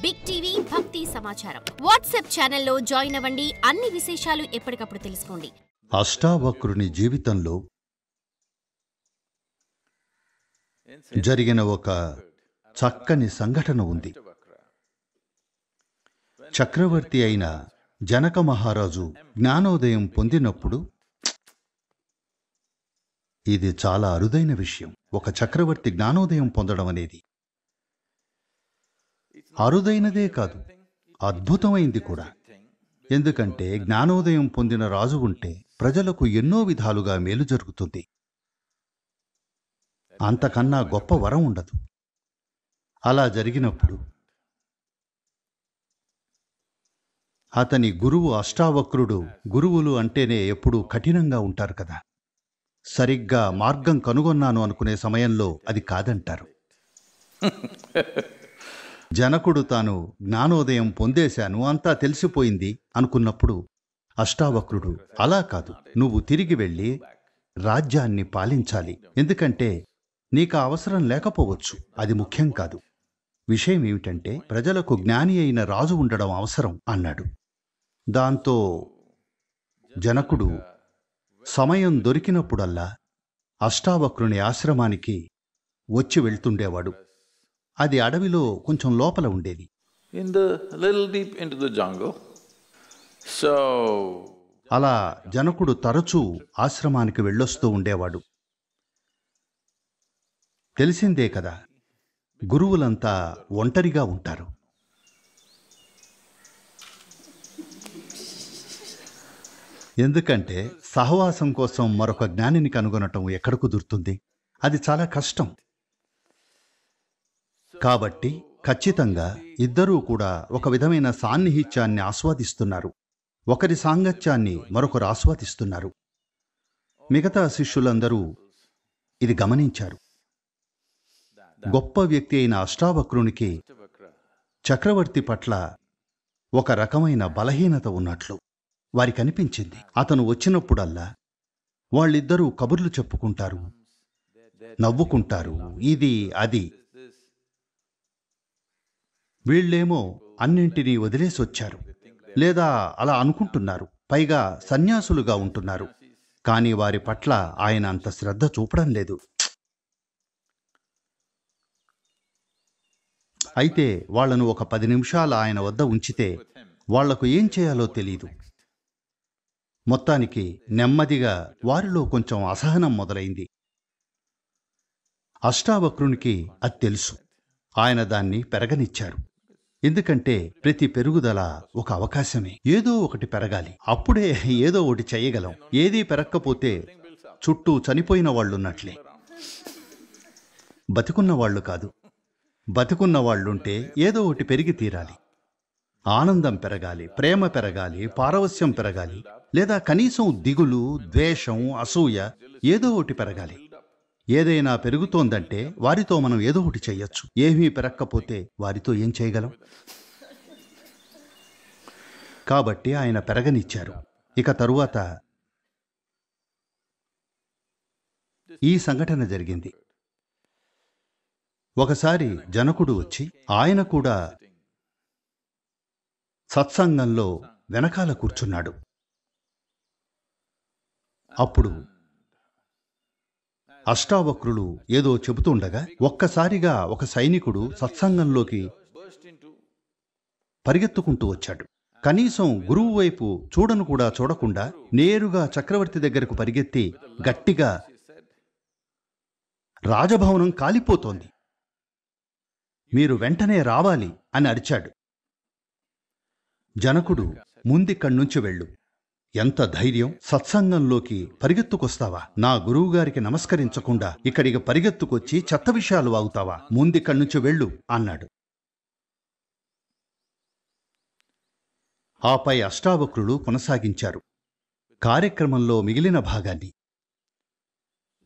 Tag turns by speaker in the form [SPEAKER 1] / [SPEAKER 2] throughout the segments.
[SPEAKER 1] Big TV భక్తి సమాచారం WhatsApp ఛానల్లో జాయిన్ అవ్వండి. అన్ని విశేషాలు ఎప్పటికప్పుడు తెలుసుకోండి.
[SPEAKER 2] అష్టావక్రుని జీవితంలో జరిగిన ఒక చక్కని సంఘటన ఉంది. చక్రవర్తి అయిన జనక మహారాజు జ్ఞానోదయం పొందినప్పుడు, ఇది చాలా అరుదైన విషయం. ఒక చక్రవర్తి జ్ఞానోదయం పొందడం అనేది అరుదైనదే కాదు, అద్భుతమైంది కూడా. ఎందుకంటే జ్ఞానోదయం పొందిన రాజు ఉంటే ప్రజలకు ఎన్నో విధాలుగా మేలు జరుగుతుంది. అంతకన్నా గొప్ప వరం ఉండదు. అలా జరిగినప్పుడు అతని గురువు అష్టావక్రుడు, గురువులు అంటేనే ఎప్పుడూ కఠినంగా ఉంటారు కదా, సరిగ్గా మార్గం కనుగొన్నాను అనుకునే సమయంలో అది కాదంటారు. జనకుడు తాను జ్ఞానోదయం పొందేశాను, అంతా తెలిసిపోయింది అనుకున్నప్పుడు అష్టావక్రుడు, అలా కాదు, నువ్వు తిరిగి వెళ్ళి రాజ్యాన్ని పాలించాలి. ఎందుకంటే నీకు అవసరం లేకపోవచ్చు, అది ముఖ్యం కాదు. విషయం ఏమిటంటే ప్రజలకు జ్ఞాని అయిన రాజు ఉండడం అవసరం అన్నాడు. దాంతో జనకుడు సమయం దొరికినప్పుడల్లా అష్టావక్రుని ఆశ్రమానికి వచ్చి వెళ్తుండేవాడు. అది అడవిలో కొంచెం లోపల ఉండేది. అలా జనకుడు తరచూ ఆశ్రమానికి వెళ్ళొస్తూ ఉండేవాడు. తెలిసిందే కదా, గురువులంతా ఒంటరిగా ఉంటారు. ఎందుకంటే సహవాసం కోసం మరొక జ్ఞానిని కనుగొనటం ఎక్కడ కుదురుతుంది? అది చాలా కష్టం. కాబట్టి ఖచ్చితంగా ఇద్దరూ కూడా ఒక విధమైన సాన్నిహిత్యాన్ని ఆస్వాదిస్తున్నారు. ఒకరి సాంగత్యాన్ని మరొకరు ఆస్వాదిస్తున్నారు. మిగతా శిష్యులందరూ ఇది గమనించారు. గొప్ప వ్యక్తి అయిన అష్టావక్రునికి చక్రవర్తి పట్ల ఒక రకమైన బలహీనత ఉన్నట్లు వారికి అనిపించింది. అతను వచ్చినప్పుడల్లా వాళ్ళిద్దరూ కబుర్లు చెప్పుకుంటారు, నవ్వుకుంటారు, ఇది అది. వీళ్ళేమో అన్నింటినీ వదిలేసొచ్చారు, లేదా అలా అనుకుంటున్నారు. పైగా సన్యాసులుగా ఉంటున్నారు. కానీ వారి పట్ల ఆయన అంత శ్రద్ధ చూపడం లేదు. అయితే వాళ్లను ఒక 10 నిమిషాలు ఆయన వద్ద ఉంచితే వాళ్లకు ఏం చేయాలో తెలీదు. మొత్తానికి నెమ్మదిగా వారిలో కొంచెం అసహనం మొదలైంది. అష్టావక్రునికి అది తెలుసు. ఆయన దాన్ని పెరగనిచ్చారు. ఎందుకంటే ప్రతి పెరుగుదల ఒక అవకాశమే. ఏదో ఒకటి పెరగాలి, అప్పుడే ఏదో ఒకటి చెయ్యగలం. ఏదీ పెరక్కపోతే చుట్టూ చనిపోయిన వాళ్ళున్నట్లే, బతికున్న వాళ్ళు కాదు. బతికున్న వాళ్ళుంటే ఏదో ఒకటి పెరిగి తీరాలి. ఆనందం పెరగాలి, ప్రేమ పెరగాలి, పారవస్యం పెరగాలి, లేదా కనీసం దిగులు, ద్వేషం, అసూయ ఏదో ఒకటి పెరగాలి. ఏదైనా పెరుగుతోందంటే వారితో మనం ఏదో ఒకటి చెయ్యొచ్చు. ఏమీ పెరక్కపోతే వారితో ఏం చేయగలం? కాబట్టి ఆయన పెరగనిచ్చారు. ఇక తరువాత ఈ సంఘటన జరిగింది. ఒకసారి జనకుడు వచ్చి ఆయన కూడా సత్సంగంలో వెనకాల కూర్చున్నాడు. అప్పుడు అష్టావక్రులు ఏదో చెబుతుండగా ఒక్కసారిగా ఒక సైనికుడు సత్సంగంలోకి పరిగెత్తుకుంటూ వచ్చాడు. కనీసం గురువు వైపు చూడను కూడా చూడకుండా నేరుగా చక్రవర్తి దగ్గరకు పరిగెత్తి గట్టిగా, రాజభవనం కాలిపోతోంది, మీరు వెంటనే రావాలి అని అరిచాడు. జనకుడు, ముందిక్కడ్నుంచి వెళ్ళు. ఎంత ధైర్యం! సత్సంగంలోకి పరిగెత్తుకొస్తావా? నా గురువుగారికి నమస్కరించకుండా ఇక్కడికి పరిగెత్తుకొచ్చి చెత్త విషయాలు వాగుతావా? ముందిక్కడ్నుంచి వెళ్ళు అన్నాడు. ఆపై అష్టావక్రులు కొనసాగించారు కార్యక్రమంలో మిగిలిన భాగాన్ని.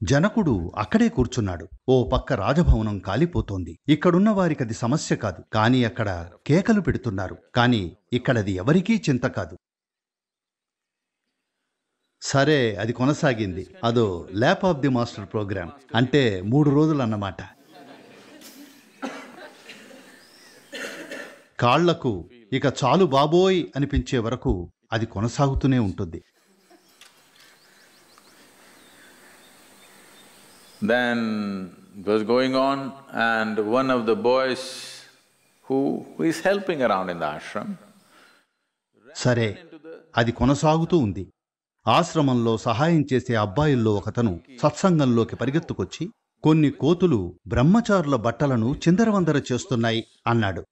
[SPEAKER 2] జనకుడు అక్కడే కూర్చున్నాడు. ఓ పక్క రాజభవనం కాలిపోతోంది. ఇక్కడున్న వారికది సమస్య కాదు, కానీ అక్కడ కేకలు పెడుతున్నారు. కానీ ఇక్కడది ఎవరికీ చింత కాదు. సరే, అది కొనసాగింది. అదో lap of the master program, అంటే 3 రోజులు అన్నమాట. కాళ్లకు ఇక చాలు బాబోయ్ అనిపించే వరకు అది కొనసాగుతూనే ఉంటుంది.
[SPEAKER 3] Then it was going on, and one of the boys who is helping around in the ashram.
[SPEAKER 2] సరే, అది కొనసాగుతూ ఉంది. ఆశ్రమంలో సహాయం చేసే అబ్బాయిల్లో ఒకతను సత్సంగంలోకి పరిగెత్తుకొచ్చి, కొన్ని కోతులు బ్రహ్మచారుల బట్టలను చిందరవందర చేస్తున్నాయి అన్నాడు.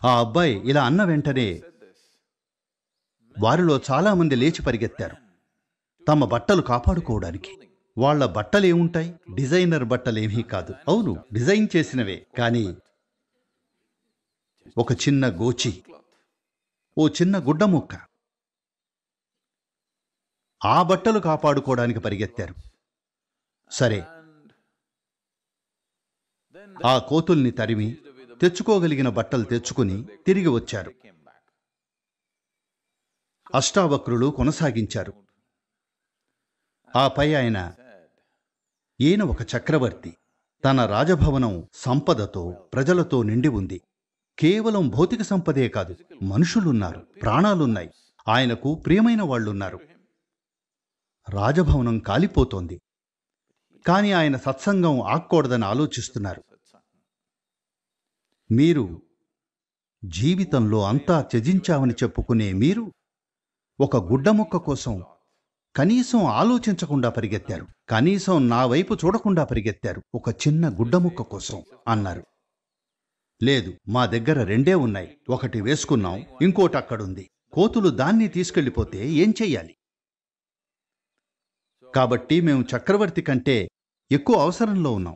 [SPEAKER 2] ఆ అబ్బాయి ఇలా అన్న వెంటనే వారిలో చాలామంది లేచి పరిగెత్తారు తమ బట్టలు కాపాడుకోవడానికి. వాళ్ల బట్టలేముంటాయి? డిజైనర్ బట్టలేమీ కాదు. అవును, డిజైన్ చేసినవే, కానీ ఒక చిన్న గోచి, ఓ చిన్న గుడ్డ ముక్క, ఆ బట్టలు కాపాడుకోవడానికి పరిగెత్తారు. సరే, ఆ కోతుల్ని తరిమి తెచ్చుకోగలిగిన బట్టలు తెచ్చుకుని తిరిగి వచ్చారు. అష్టావక్రులు కొనసాగించారు. ఆపై ఈయన ఒక చక్రవర్తి. తన రాజభవనం సంపదతో, ప్రజలతో నిండి ఉంది. కేవలం భౌతిక సంపదే కాదు, మనుషులున్నారు, ప్రాణాలున్నాయి, ఆయనకు ప్రియమైన వాళ్ళున్నారు. రాజభవనం కాలిపోతోంది. కాని ఆయన సత్సంగం ఆక్కూడదని ఆలోచిస్తున్నారు. మీరు జీవితంలో అంతా త్యజించామని చెప్పుకునే మీరు ఒక గుడ్డముక్క కోసం కనీసం ఆలోచించకుండా పరిగెత్తారు. కనీసం నా వైపు చూడకుండా పరిగెత్తారు. ఒక చిన్న గుడ్డముక్క కోసం అన్నారు. లేదు, మా దగ్గర రెండే ఉన్నాయి, ఒకటి వేసుకున్నాం, ఇంకోటి అక్కడుంది. కోతులు దాన్ని తీసుకెళ్ళిపోతే ఏం చెయ్యాలి? కాబట్టి మేము చక్రవర్తి కంటే ఎక్కువ అవసరంలో ఉన్నాం.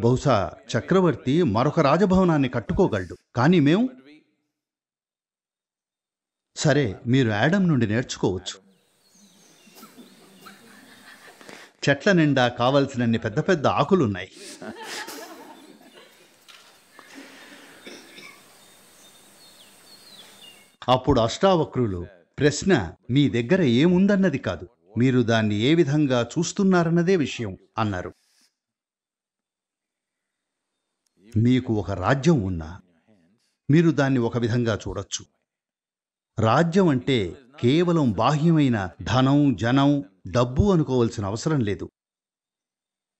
[SPEAKER 2] బహుశా చక్రవర్తి మరొక రాజభవనాన్ని కట్టుకోగలడు, కానీ మేము... సరే, మీరు యాడమ్ నుండి నేర్చుకోవచ్చు. చెట్ల నిండా కావలసినన్ని పెద్ద పెద్ద ఆకులున్నాయి. అప్పుడు అష్టావక్రులు, ప్రశ్న మీ దగ్గర ఏముందన్నది కాదు, మీరు దాన్ని ఏ విధంగా చూస్తున్నారన్నదే విషయం అన్నారు. మీకు ఒక రాజ్యం ఉన్నా మీరు దాన్ని ఒక విధంగా చూడొచ్చు. రాజ్యం అంటే కేవలం బాహ్యమైన ధనం, జనం, డబ్బు అనుకోవలసిన అవసరం లేదు.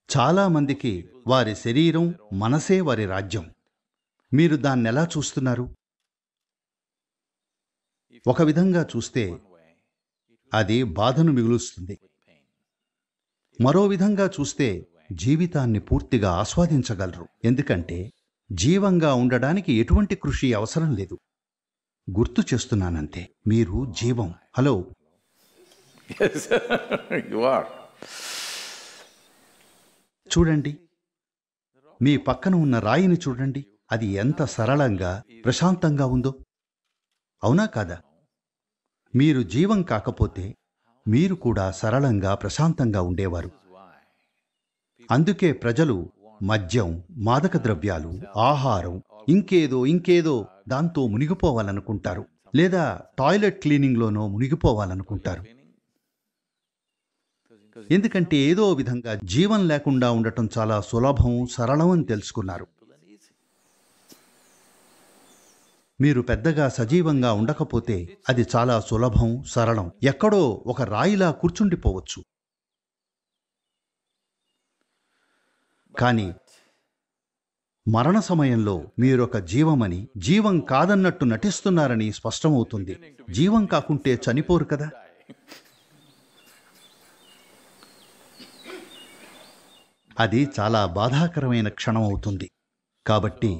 [SPEAKER 2] చాలామందికి వారి శరీరం, మనసే వారి రాజ్యం. మీరు దాన్నెలా చూస్తున్నారు? ఒక విధంగా చూస్తే అది బాధను మిగులుస్తుంది. మరో విధంగా చూస్తే జీవితాన్ని పూర్తిగా ఆస్వాదించగలరు. ఎందుకంటే జీవంగా ఉండడానికి ఎటువంటి కృషి అవసరం లేదు. గుర్తు చేస్తున్నానంతే, మీరు జీవం. హలో.
[SPEAKER 3] Yes, you are.
[SPEAKER 2] చూడండి, మీ పక్కన ఉన్న రాయిని చూడండి, అది ఎంత సరళంగా, ప్రశాంతంగా ఉందో. అవునా కాదా? మీరు జీవం కాకపోతే మీరు కూడా సరళంగా, ప్రశాంతంగా ఉండేవారు. అందుకే ప్రజలు మద్యం, మాదక ద్రవ్యాలు, ఆహారం, ఇంకేదో దాంతో మునిగిపోవాలనుకుంటారు, లేదా టాయిలెట్ క్లీనింగ్లోనో మునిగిపోవాలనుకుంటారు. ఎందుకంటే ఏదో విధంగా జీవం లేకుండా ఉండటం చాలా సులభం, సరళం అని తెలుసుకున్నారు. మీరు పెద్దగా సజీవంగా ఉండకపోతే అది చాలా సులభం, సరళం. ఎక్కడో ఒక రాయిలా కూర్చుండిపోవచ్చు. కానీ మరణ సమయంలో మీరొక జీవమని, జీవం కాదన్నట్టు నటిస్తున్నారని స్పష్టమవుతుంది. జీవం కాకుంటే చనిపోరు కదా. అది చాలా బాధాకరమైన క్షణం అవుతుంది. కాబట్టి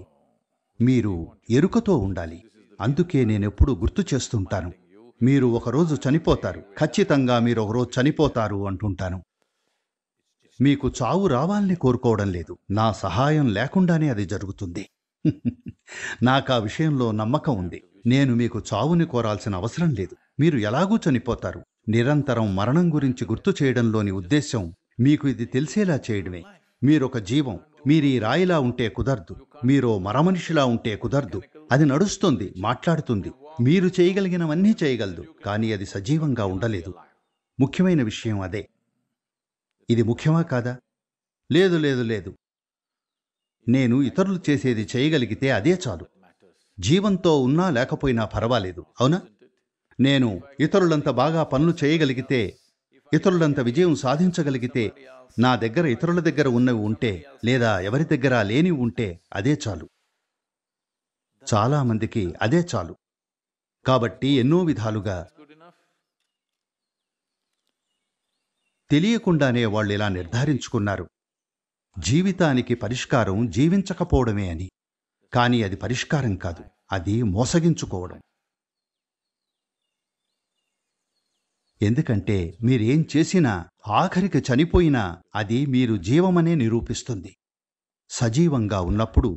[SPEAKER 2] మీరు ఎరుకతో ఉండాలి. అందుకే నేనెప్పుడూ గుర్తు చేస్తుంటాను, మీరు ఒకరోజు చనిపోతారు, ఖచ్చితంగా మీరు ఒకరోజు చనిపోతారు అంటుంటాను. మీకు చావు రావాలని కోరుకోవడం లేదు, నా సహాయం లేకుండానే అది జరుగుతుంది. నాకా విషయంలో నమ్మకం ఉంది. నేను మీకు చావుని కోరాల్సిన అవసరం లేదు. మీరు ఎలాగూ చనిపోతారు. నిరంతరం మరణం గురించి గుర్తు చేయడంలోని ఉద్దేశం మీకు ఇది తెలిసేలా చేయడమే. మీరొక జీవం. మీరీ రాయిలా ఉంటే కుదరదు, మీరో మరమనిషిలా ఉంటే కుదరదు. అది నడుస్తుంది, మాట్లాడుతుంది, మీరు చేయగలిగినవన్నీ చేయగలదు, కానీ అది సజీవంగా ఉండలేదు. ముఖ్యమైన విషయం అదే. ఇది ముఖ్యమా కాదా? లేదు లేదు లేదు. నేను ఇతరులు చేసేది చేయగలిగితే అదే చాలు. జీవంతో ఉన్నా లేకపోయినా పర్వాలేదు, అవునా? నేను ఇతరులంత బాగా పనులు చేయగలిగితే, ఇతరులంత విజయం సాధించగలిగితే, నా దగ్గర ఇతరుల దగ్గర ఉన్నవి ఉంటే లేదా ఎవరి దగ్గర లేని ఉంటే అదే చాలు. చాలామందికి అదే చాలు. కాబట్టి ఎన్నో విధాలుగా తెలియకుండానే వాళ్ళు ఇలా నిర్ధారించుకున్నారు, జీవితానికి పరిష్కారం జీవించకపోవడమే అని. కానీ అది పరిష్కారం కాదు, అది మోసగించుకోవడం. ఎందుకంటే మీరేం చేసినా ఆఖరికి చనిపోయినా అది మీరు జీవమనే నిరూపిస్తుంది. సజీవంగా ఉన్నప్పుడు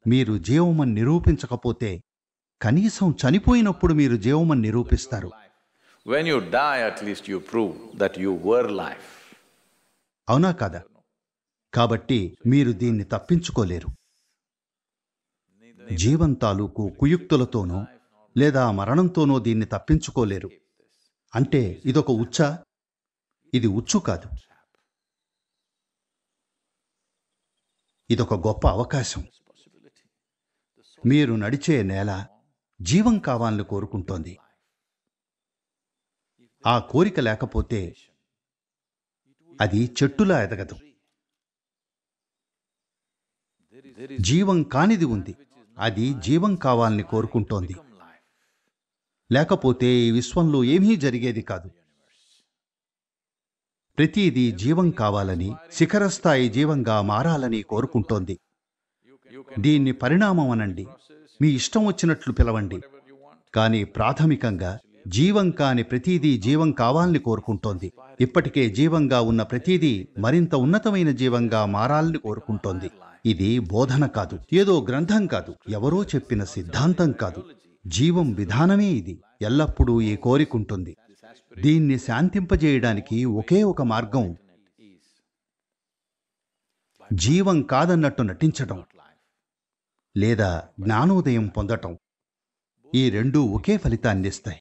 [SPEAKER 2] మీరు జీవమని నిరూపించకపోతే కనీసం చనిపోయినప్పుడు మీరు జీవమని నిరూపిస్తారు.
[SPEAKER 3] When you die, at least you prove that you were life.
[SPEAKER 2] అవునా కాదా? కాబట్టి మీరు దీన్ని తప్పించుకోలేరు. జీవం తాలూకు కుయుక్తులతోనో లేదా మరణంతోనో దీన్ని తప్పించుకోలేరు. అంటే ఇదొక ఉచ్చ? ఇది ఉచ్చు కాదు. ఇదొక గొప్ప అవకాశం. మీరు నడిచే నేల జీవం కావాలని కోరుకుంటోంది. ఆ కోరిక లేకపోతే అది చెట్టులా ఎదగదు. జీవం కానిది ఉంది, అది జీవం కావాలని కోరుకుంటోంది. లేకపోతే ఈ విశ్వంలో ఏమీ జరిగేది కాదు. ప్రతిదీ జీవం కావాలని, శిఖరస్థాయి జీవంగా మారాలని కోరుకుంటోంది. దీన్ని పరిణామం అనండి, మీ ఇష్టం వచ్చినట్లు పిలవండి. కానీ ప్రాథమికంగా జీవం కాని ప్రతిదీ జీవం కావాలని కోరుకుంటోంది. ఇప్పటికే జీవంగా ఉన్న ప్రతిదీ మరింత ఉన్నతమైన జీవంగా మారాలని కోరుకుంటోంది. ఇది బోధన కాదు, ఏదో గ్రంథం కాదు, ఎవరో చెప్పిన సిద్ధాంతం కాదు. జీవం విధానమే ఇది. ఎల్లప్పుడూ ఈ కోరికుంటుంది. దీన్ని శాంతింపజేయడానికి ఒకే ఒక మార్గం జీవం కాదన్నట్టు నటించటం లేదా జ్ఞానోదయం పొందటం. ఈ రెండూ ఒకే ఫలితాన్నిస్తాయి.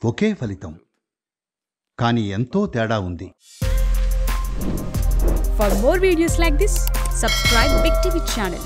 [SPEAKER 2] ఒకే ఫలితం, కానీ ఎంతో తేడా ఉంది.
[SPEAKER 4] For more videos like this, subscribe Big TV channel.